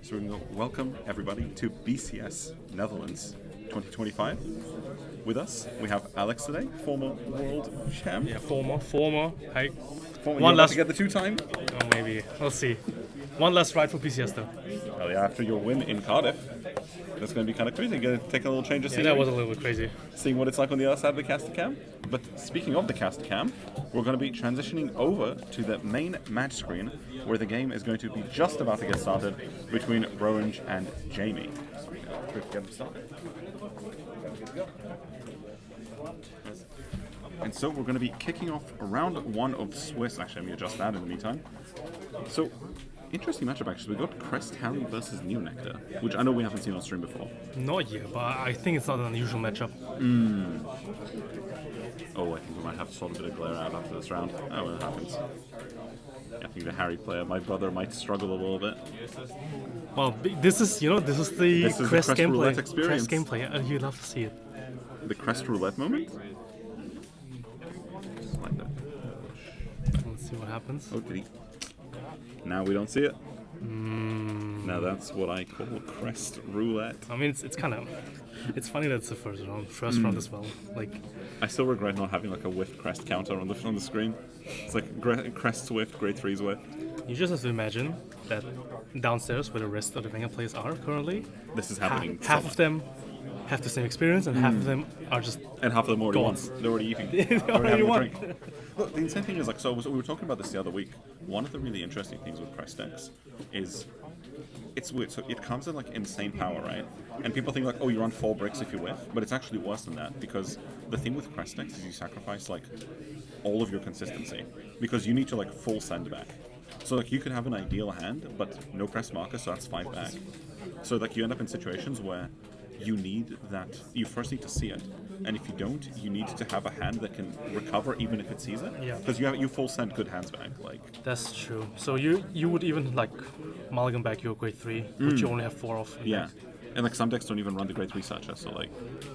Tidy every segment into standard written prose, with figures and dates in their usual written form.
So we're going to welcome everybody to BCS Netherlands 2025. With us, we have Alex today, former world champ. Yeah, former. Hey, One last to get the two-time. Oh, maybe. We'll see. One last ride for PCS though. Oh yeah, after your win in Cardiff, that's going to be kind of crazy. You're going to take a little change of scenery. Yeah, that was a little bit crazy. Seeing what it's like on the other side of the caster cam. But speaking of the caster cam, we're going to be transitioning over to the main match screen, where the game is going to be just about to get started between Rorange and Jamie. Let's get them started. And so we're going to be kicking off round one of Swiss. Actually, let me adjust that in the meantime. So, interesting matchup actually. We got Harri versus Nectar, which I know we haven't seen on stream before. Not yet, but I think it's not an unusual matchup. Oh, I think we might have to sort a bit of glare out after this round. Oh, well, it happens. I think the Harri player, my brother, might struggle a little bit. Well, this is the Crest gameplay. Experience. Crest gameplay, and you'd love to see it. The Crest roulette moment? Like that. Let's see what happens. Oh, did he? Now we don't see it. Now that's what I call Crest roulette. I mean, it's kind of, it's funny that it's the first round as well. Like, I still regret not having like a whiffed Crest counter on the screen. It's like Crest whiffed, grade 3's whiffed. You just have to imagine that downstairs, where the rest of the Wenger players are currently, this is happening. Half of them have the same experience, and half of them are just and half of them already won. They're already eating. They already won. Drink. Look, the insane thing is like, so we were talking about this the other week. One of the really interesting things with Crest decks is it's weird. So it comes in like insane power, right? And people think like, oh, you're on 4 bricks if you whiff, but it's actually worse than that, because the thing with Crest decks is you sacrifice like all of your consistency, because you need to like full send back. So like you could have an ideal hand, but no Crest marker, so that's 5 back. So like you end up in situations where you need that. You first need to see it, and if you don't, you need to have a hand that can recover even if it sees it. Yeah. Because you full send good hands back. Like that's true. So you would even like mulligan back your grade 3, which you only have 4 of. Yeah. And like some decks don't even run the grade 3 Sacha, so like.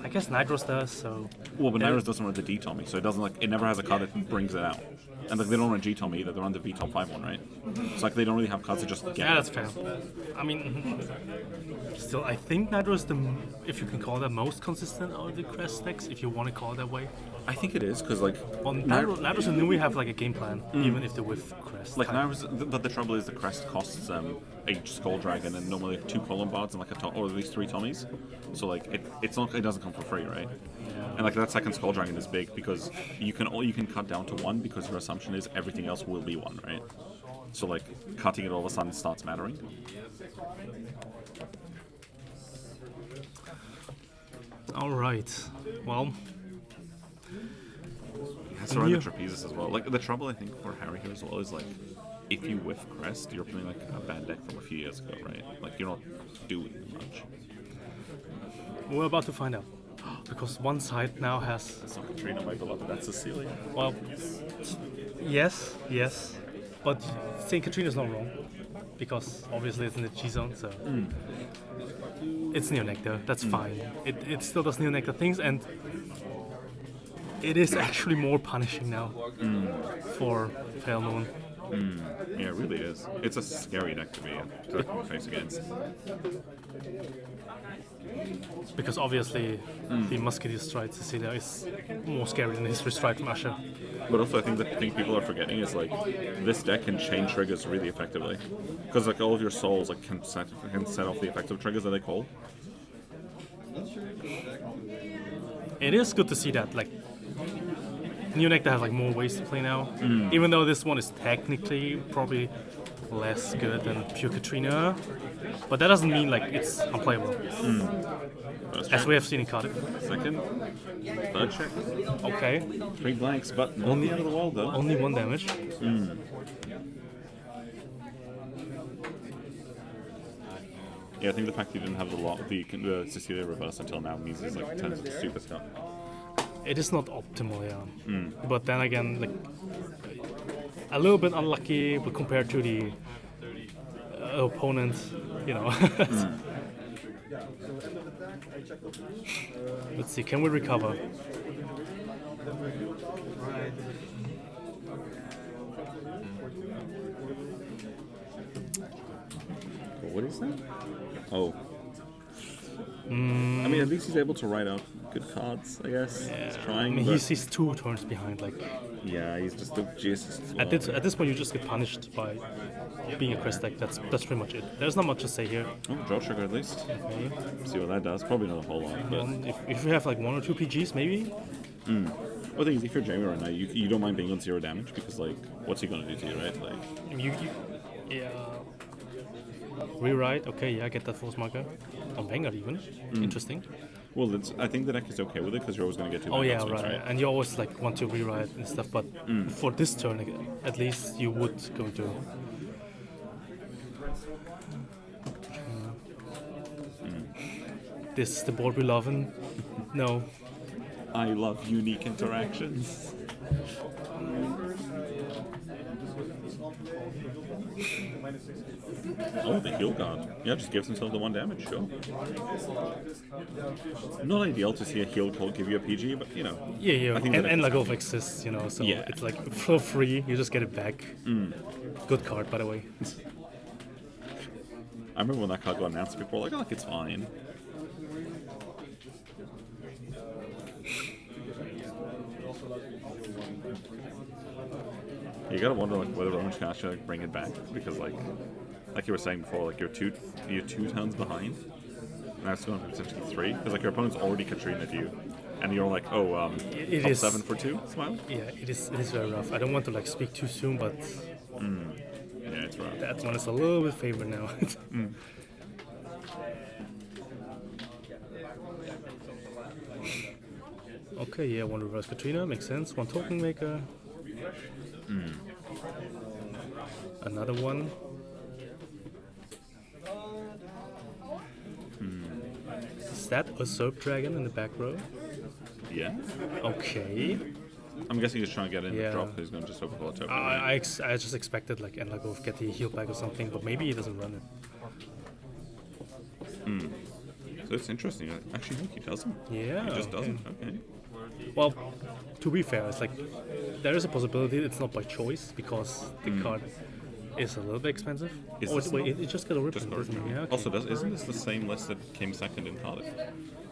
I guess Nitros does. So. Well, but Nitros doesn't run the D Tommy, so it doesn't like it never has a card that brings it out. And like they don't run G Tommy either. They run the V Top 5 one, right? So like they don't really have cards that just get. Yeah, that's fair. I mean, still, I think Nitro is the, if you can call that, most consistent out of the Crest decks, if you want to call it that way. I think it is, because like. Well, Nitros and Nui have like a game plan, even if they're with Crest. Like Nitros, but the trouble is the Crest costs a Skull Dragon and normally 2 Column Bards and like or at least 3 Tommies. So like it doesn't come for free, right? Yeah. And like that second Skull Dragon is big because you can cut down to 1 because your assumption is everything else will be 1, right? So like cutting it all of a sudden starts mattering. All right. Well. He has to run the Trapezes as well. Like the trouble I think for Harri here as well is like if you whiff Crest, you're playing like a bad deck from a few years ago, right? Like you're not doing much. We're about to find out. Because one side now has... That's not Katrina, my beloved, that's Cecilia. Well, yes. But saying Katrina's not wrong. Because obviously it's in the G zone, so... It's Nectar, that's fine. It still does Nectar things, and it is actually more punishing now for Pale Moon. Yeah, it really is. It's a scary deck to face against. Because obviously the Musketeer Stride Cecilia is more scary than History Stride from Asher. But also I think the thing people are forgetting is like this deck can chain triggers really effectively. Because like all of your souls like can set off the effective triggers that they call. It is good to see that like Nectar has like more ways to play now. Even though this one is technically probably less good than pure Katrina. But that doesn't mean like it's unplayable. As we have seen in Cardiff. Second, third check. Okay. 3 blanks, but not the end of the world though. Only 1 damage. Yeah, I think the fact that you didn't have the Cecilia reverse until now means it's like turns into super stuff. It is not optimal, yeah. But then again, like a little bit unlucky, but compared to the opponent, you know. Let's see, can we recover? But what is that? Oh. I mean, at least he's able to write out good cards, I guess. He's I trying, mean, but he's 2 turns behind. Like yeah, he's just the Jesus. at this point, you just get punished by being a crest deck. That's pretty much it. There's not much to say here. Oh, draw trigger at least. Okay. See what that does. Probably not a whole lot, but If you have like 1 or 2 PGs, maybe. well, the thing is, if you're Jamie right now, you don't mind being on 0 damage because like, what's he gonna do to you, right? Like, Yeah. Rewrite. Okay, yeah, I get that force marker. On Vanguard even. Interesting. well, I think the deck is okay with it because you're always gonna get 2 Oh yeah, Vanguard swings, right. And you always like want to rewrite and stuff, but for this turn, at least you would go to. This is the board we love, and no. I love unique interactions. Oh, the heal guard. Yeah, just gives himself the 1 damage, sure. Not ideal to see a heal card give you a PG, but you know. Yeah. I think And that is- Lagov exists, you know, so Yeah. it's like for free, you just get it back. Good card, by the way. I remember when that card got announced, people were like, oh, it's fine. You gotta wonder like whether Rorange can actually like, bring it back because like you were saying before, like you're two turns behind. Now it's going to potentially 3 because like your opponent's already Katrina to you, and you're like, oh, It top is- 7 for 2, smile. Yeah, it is very rough. I don't want to like speak too soon, but Yeah, it's rough. that one is a little bit favored now. Okay, yeah, 1 reverse Katrina, makes sense. 1 token maker. Another one. Is that a Serp Dragon in the back row? Yeah, Okay. I'm guessing he's trying to get in the Yeah. drop. He's going to just overcall it. I just expected like Enlagov get the heal back or something, but maybe he doesn't run it. So it's interesting. Actually, no, he doesn't. Yeah. He just okay. doesn't. Okay. Well, to be fair, it's like there is a possibility it's not by choice because the card is a little bit expensive. Is Or this wait, not- it just got a Just reprint, Gordon. doesn't it? Yeah. Okay. Also, isn't this the same list that came second in Cardiff?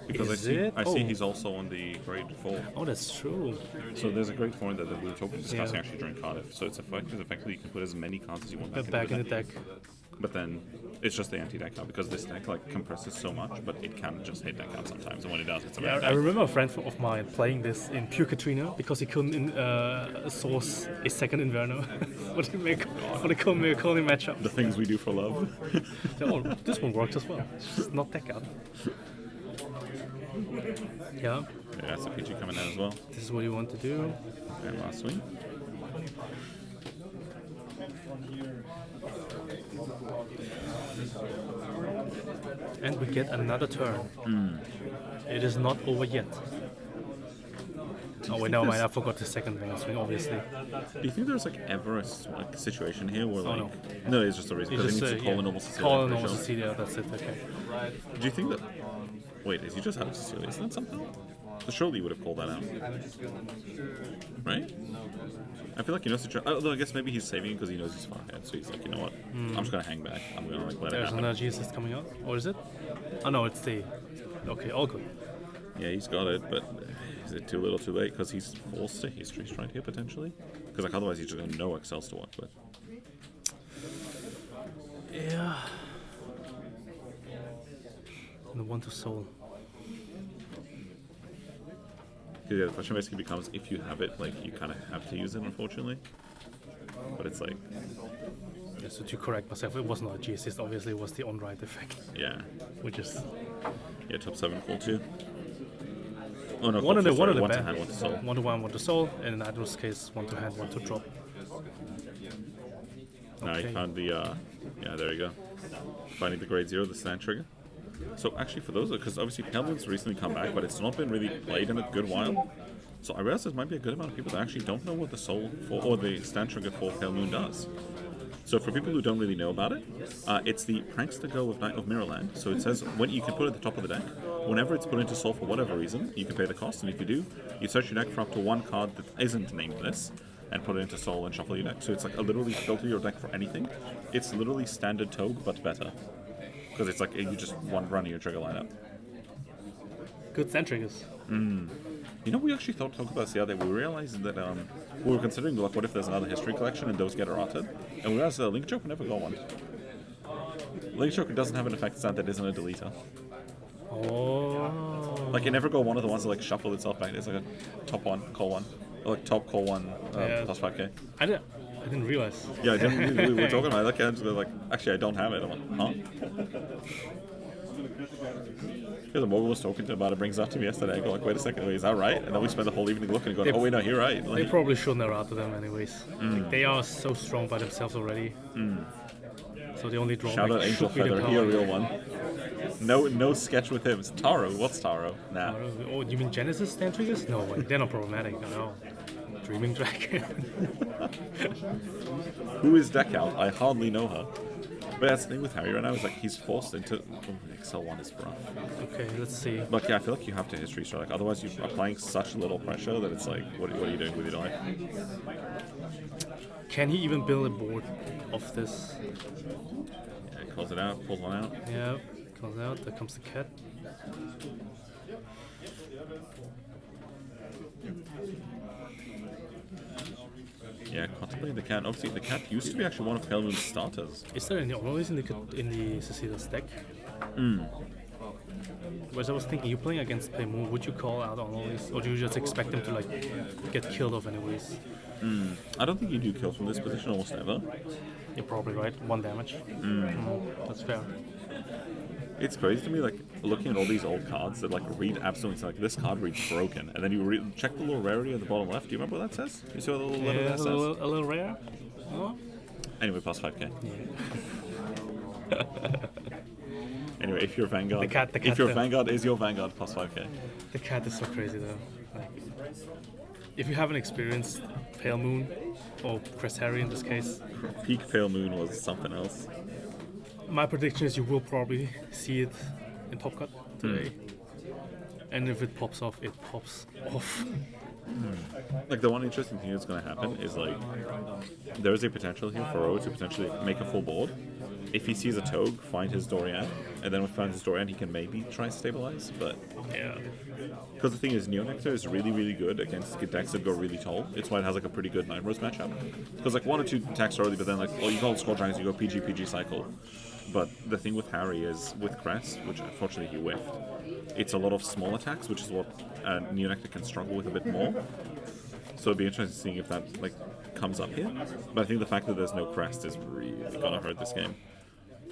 Because Is it? I see Oh. he's also on the grade 4. Oh, that's true. So there's a grade 4 that we were discussing Yeah. actually during Cardiff. So it's effectively you can put as many cards as you want But back back in into the deck. deck. But then it's just the anti-deck card because this deck like compresses so much, but it can just hit deck out sometimes. And when it does, it's a Yeah, bad I deck. remember a friend of mine playing this in pure Katrina because he couldn't source a second Inverno for the Colony matchup. The things we do for love. Oh, this one works as well. It's just not deck out. Yeah, Yeah, that's a PG coming out as well. this is what you want to do. And last swing. And we get another turn. It is not over yet. Oh wait, never mind. I forgot the second thing swing, obviously. Do you think there's like ever a situation here where like no. no, it's just a reason because it needs to call a normal Cecilia. Call a I'm normal pretty sure. Cecilia, that's it, okay. Do you think that? Wait, is he just out of Cecilia? Isn't that something? So surely you would have called that out, right? I feel like he knows the trick. Although I guess maybe he's saving it because he knows he's far ahead. So he's like, you know what? I'm just gonna hang back. I'm gonna like let it There's happen. another Jesus coming out. Or is it? Oh no, it's the... Okay, all good. Yeah, he's got it, but is it too little, too late? Because he's forced to history strike here potentially. Because like otherwise he's just got no Excels to work with. Yeah. And the 1 to soul. Yeah, the question basically becomes if you have it, like you kind of have to use it, unfortunately. But it's like, Yeah, so to correct myself, it was not a Jesus, obviously it was the on-right effect. yeah, Which is... yeah, top 7 call 2. Oh no, One of the one to best. hand, one to soul. 1 to 1, 1 to soul, and in Admiral's case, 1 to hand, 1 to drop. Now Okay. you found the, yeah, there you go. Finding the grade 0, the stand trigger. So actually for those, because obviously Palemoon's recently come back, but it's not been really played in a good while. So I realize there might be a good amount of people that actually don't know what the soul for, or the stand trigger for Pale Moon does. So for people who don't really know about it, it's the Prankster Go of Night of Mirrorland. So it says when you can put it at the top of the deck. Whenever it's put into soul for whatever reason, you can pay the cost, and if you do, you search your deck for up to 1 card that isn't named this, and put it into soul and shuffle your deck. So it's like a literally filter your deck for anything. It's literally standard Togue, but better. because it's like you just one run in your trigger lineup. Good stand triggers. You know, we actually talked about this the other day. We realized that we were considering, like, what if there's another history collection and those get errated? And we realized Link Joker never got one. Link Joker doesn't have an effect stand that isn't a deleter. Oh. Like, it never got one of the ones that, like, shuffle itself back. It's like a top one, call one. Or, like, top, call one, plus 5k. I didn't realize. Yeah, we were talking about it. Like, I was like, actually, I don't have it. I'm like, huh? Because Morgan was talking about it, brings it up to me yesterday. I go like, wait a second, is that right? And then we spent the whole evening looking and going, oh wait, no, you're right. Like, They probably shouldn't have routed them anyways. Like, they are so strong by themselves already. So the only drawback shout out Angel should be the Feather, he power. a real one. No sketch with him. It's Taro. What's Taro? Nah. Oh, you mean Genesis stand triggers? No, wait, they're not problematic. No. Dreaming Dragon. Who is Deck Out? I hardly know her. But that's the thing with Harry right now is like he's forced into XL1 is rough. Okay, let's see. But yeah, I feel like you have to history strike. Like, otherwise, you're applying such little pressure that it's like, what are you doing with your life? Can he even build a board of this? Yeah, close it out, pulls one out. Yeah, comes out. There comes the cat. Yeah, contemplating the cat. Obviously, the cat used to be actually one of Pale Moon's starters. Is there any anomalies in the Cecilia deck? Whereas I was thinking, you playing against Pale Moon, would you call out anomalies, or do you just expect them to like get killed off anyways? I don't think you do kill from this position almost ever. You're probably right. 1 damage. That's fair. It's crazy to me, like, looking at all these old cards that, like, read absolutely, like, this card reads broken, and then you check the little rarity at the bottom left. Do you remember what that says? You see what the little letter Yeah, there a says? little rare. Oh. Anyway, plus 5k. Yeah. Anyway, if your Vanguard, The cat if your though. Vanguard is your Vanguard, plus 5k. The cat is so crazy though. Like, if you haven't experienced Pale Moon or Crest Harry in this case, Peak Pale Moon was something else. my prediction is you will probably see it in Top Cut today. And if it pops off, it pops off. Like, the one interesting thing that's going to happen is, like, there is a potential here for Ro to potentially make a full board. If he sees a Togue, find his Dorian, and then when he finds his Dorian, he can maybe try and stabilize, but... Yeah. Because the thing is, Nectar is really, really good against decks that go really tall. It's why it has, like, a pretty good Nine Rose matchup. Because, like, 1 or 2 attacks early, but then, like, well, you call it Score Giants, you go PG cycle. But the thing with Harry is, with Crest, which unfortunately he whiffed, it's a lot of small attacks, which is what Nectar can struggle with a bit more. So it'd be interesting seeing if that, like, comes up here. But I think the fact that there's no Crest is really gonna hurt this game.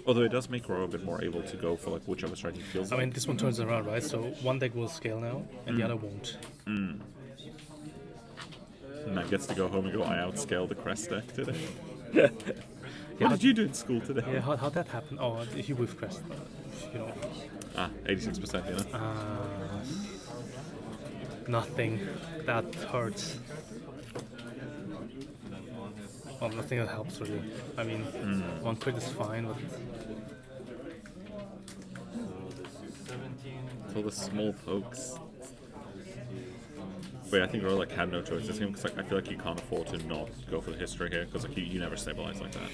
Although it does make Ro a bit more able to go for, like, whichever strategy he feels I like. mean, this one turns around, right? So one deck will scale now, and the other won't. Matt gets to go home and go, I outscaled the Crest deck today. Yeah, What did you do in school today? Yeah, how'd that happen? Oh, he with Crest, you know. 86%, you know? Nothing. That hurts. Well, nothing that helps really. I mean, 1 crit is fine, but It's all the small pokes. Wait, I think Ro, like, had no choice this game, because, like, I feel like you can't afford to not go for the history here, because, like, you never stabilize like that.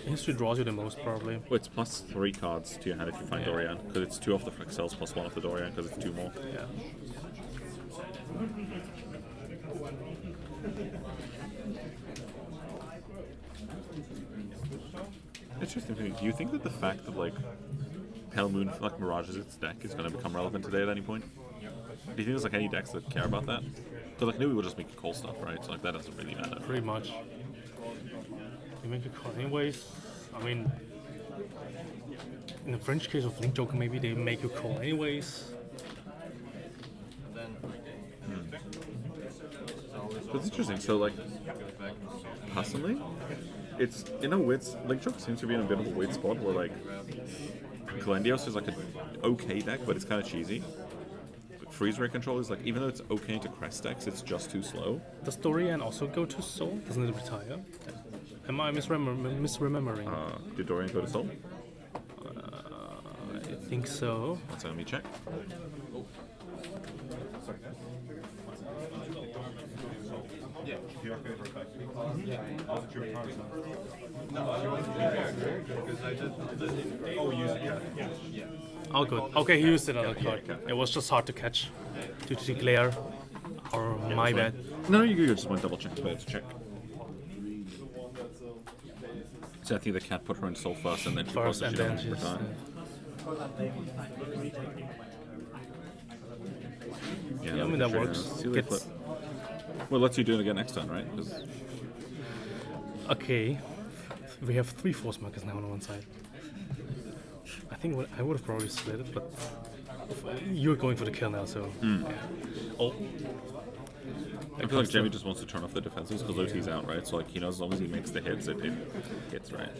history draws you the most probably. Well, it's plus 3 cards to your hand if you find Dorian, because it's 2 off the flex cells plus 1 off the Dorian, because it's 2 more. Yeah. Interesting thing. Do you think that the fact that, like, Pale Moon, like, mirages its deck is going to become relevant today at any point? Do you think there's, like, any decks that care about that? Because, like, Nui will just make call stuff, right? So, like, that doesn't really matter. Pretty much. You make a call anyways. I mean, in the French case of Link Joker, maybe they make you call anyways. That's interesting. So, like, personally, it's in a weird... Link Joker seems to be in a bit of a weird spot where, like, Glendios is, like, an okay deck, but it's kind of cheesy. Freeze Ray Control is, like, even though it's okay into Crest decks, it's just too slow. Does Dorian also go to Soul? Doesn't it retire? Am I misremembering? Did Dorian go to Soul? I think so. Let's let me check. Oh, good. Okay, he used another card. It was just hard to catch due to the glare. Or my bad. No, you just want to double check the to check. So I think the cat put her in soul first, and then she First, and then she's she's. Yeah, I mean that works. Gets, well, let's you do it again next turn, right? Okay, we have 3 force markers now on one side. I think I would have probably split it, but you're going for the kill now, so. Yeah. Oh. I feel like Jamie just wants to turn off the defenses because OT's out, right? So like he knows as long as he makes the hits, it hits, right?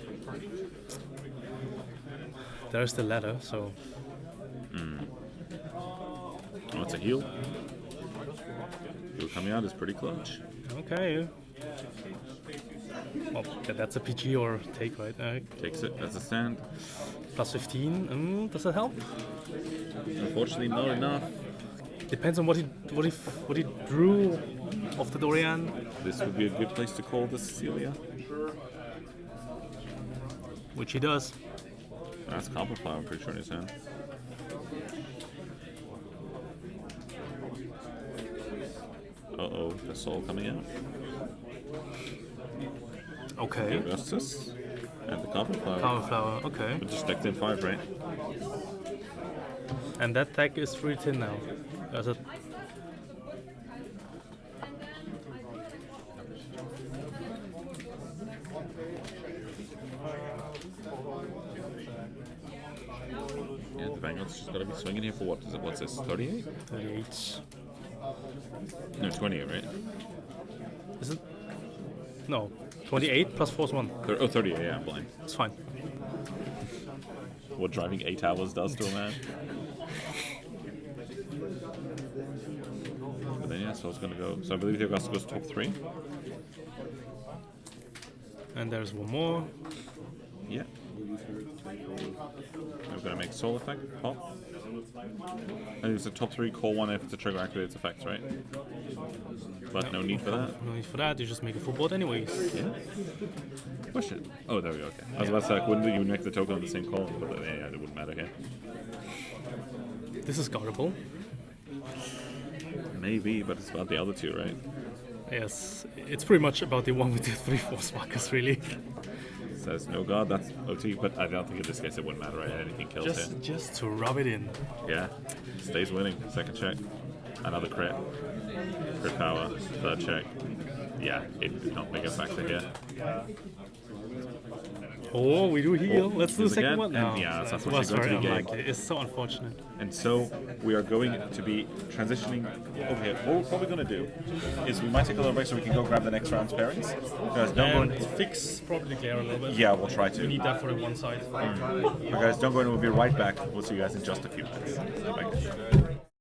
There's the ladder, so. Oh, it's a heal. Heal coming out is pretty clutch. Okay. Well, that's a PG or take, right? Takes it as a stand. Plus 15. Does that help? Unfortunately, not enough. Depends on what he drew off the Dorian. This would be a good place to call the Cecilia. Which he does. That's Copper Flower, I'm pretty sure, in his hand. Uh-oh, the soul coming out. Okay. Augustus. And the Copper Flower. Power flower, okay. But just decked in 5, right? And that deck is 3-10 now. There's a Yeah, the Vanguard's just got to be swinging here for what is it? What's this? 38? 38. No, 28, right? Is it? No. 28 plus force 1. 38, yeah, I'm blind. It's fine. What driving 8 hours does to a man. But then, yeah, so it's going to go. So I believe the Augustus goes top 3. And there's one more. Yeah. I'm going to make soul effect pop. And it's a top 3, call 1 if it's a trigger activates effect, right? But no need for that. No need for that, you just make a full board anyways. Yeah. Push it. Oh, there we go, okay. I was about to say, like, wouldn't you make the token on the same call? But yeah, it wouldn't matter here. This is guardable. Maybe, but it's about the other 2, right? Yes, it's pretty much about the one with the 3 force markers, really. Says no god, that's OT, but I don't think in this case it wouldn't matter, right? Anything kills here. Just to rub it in. Yeah. Stays winning. Second check. Another crit. Crit power. Third check. Yeah, it did not make it back to here. Oh, we do heal. Let's do the second again, one now. and yeah, that's It unfortunately was going very to the game. unlikely. It's so unfortunate. And so we are going to be transitioning over here. What we're probably going to do is we might take a little break so we can go grab the next round's pairings. Guys, don't go in. Fix probably glare a little bit. Yeah, we'll try to. We need that for the one side. But guys, don't go in. We'll be right back. We'll see you guys in just a few minutes. Bye.